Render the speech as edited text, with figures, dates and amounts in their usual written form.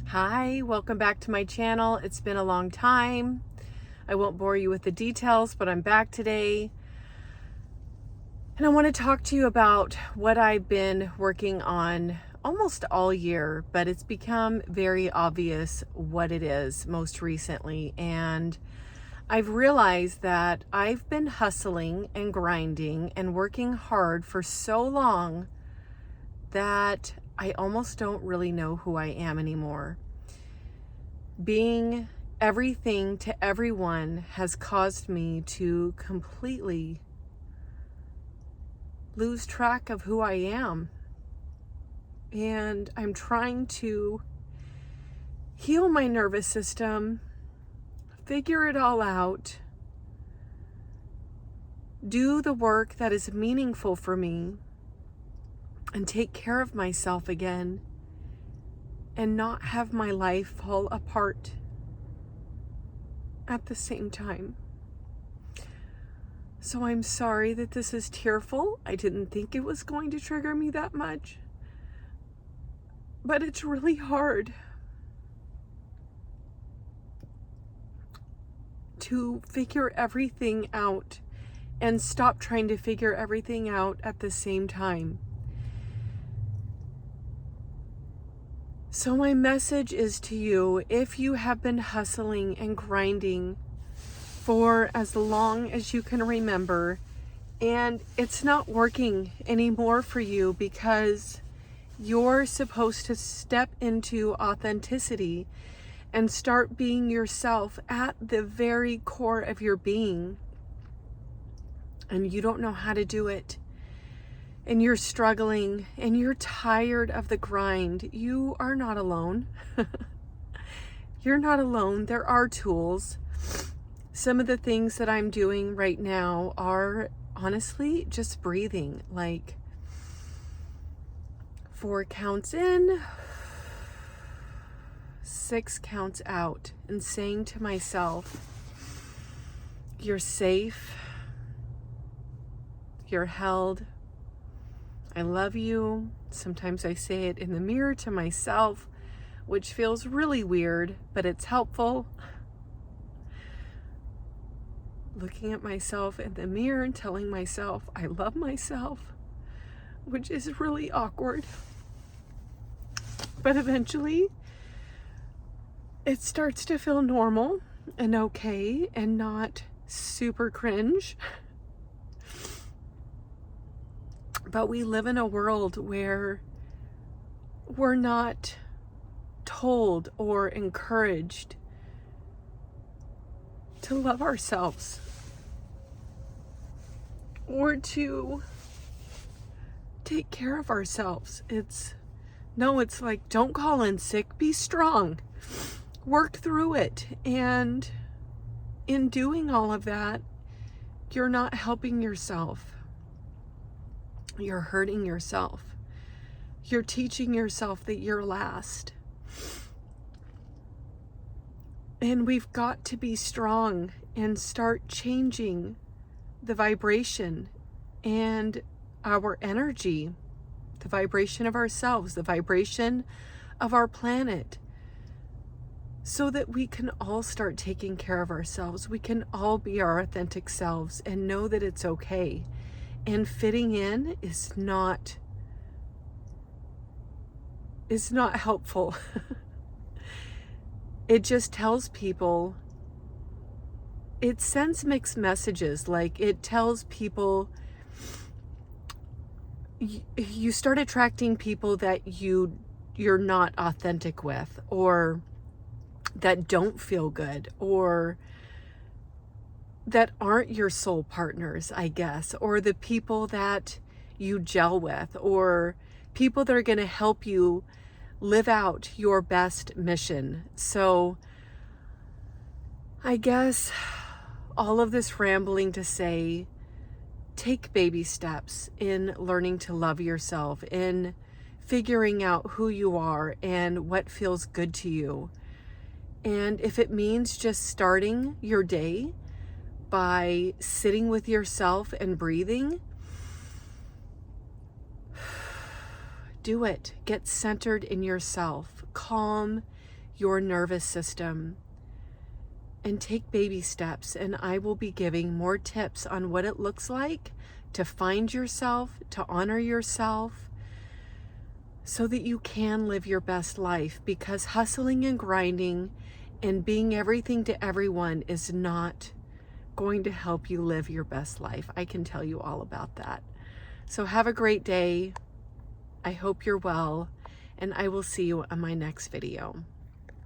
Hi, welcome back to my channel. It's been a long time. I won't bore you with the details, but I'm back today. And I want to talk to you about what I've been working on almost all year, but it's become very obvious what it is most recently. And I've realized that I've been hustling and grinding and working hard for so long that I almost don't really know who I am anymore. Being everything to everyone has caused me to completely lose track of who I am. And I'm trying to heal my nervous system, figure it all out, do the work that is meaningful for me, and take care of myself again, and not have my life fall apart at the same time. So I'm sorry that this is tearful. I didn't think it was going to trigger me that much. But it's really hard to figure everything out and stop trying to figure everything out at the same time. So my message is to you, if you have been hustling and grinding for as long as you can remember, and it's not working anymore for you because you're supposed to step into authenticity and start being yourself at the very core of your being, and you don't know how to do it, and you're struggling and you're tired of the grind, you are not alone. You're not alone. There are tools. Some of the things that I'm doing right now are honestly just breathing, like 4 counts in, 6 counts out, and saying to myself, you're safe, you're held, I love you. Sometimes I say it in the mirror to myself, which feels really weird, but it's helpful. Looking at myself in the mirror and telling myself I love myself, which is really awkward. But eventually, it starts to feel normal and okay and not super cringe. But we live in a world where we're not told or encouraged to love ourselves or to take care of ourselves. It's like, don't call in sick, be strong, work through it. And in doing all of that, you're not helping yourself. You're hurting yourself. You're teaching yourself that you're last. And we've got to be strong and start changing the vibration and our energy, the vibration of ourselves, the vibration of our planet, so that we can all start taking care of ourselves. We can all be our authentic selves and know that it's okay. And fitting in is not helpful. It just tells people, it sends mixed messages. Like, it tells people, you start attracting people that you're not authentic with, or that don't feel good, or that aren't your soul partners, I guess, or the people that you gel with, or people that are going to help you live out your best mission. So I guess all of this rambling to say, take baby steps in learning to love yourself, in figuring out who you are and what feels good to you. And if it means just starting your day by sitting with yourself and breathing, do it. Get centered in yourself. calm your nervous system and take baby steps. And I will be giving more tips on what it looks like to find yourself, to honor yourself, so that you can live your best life, because hustling and grinding and being everything to everyone is not going to help you live your best life. I can tell you all about that. So have a great day. I hope you're well, and I will see you on my next video.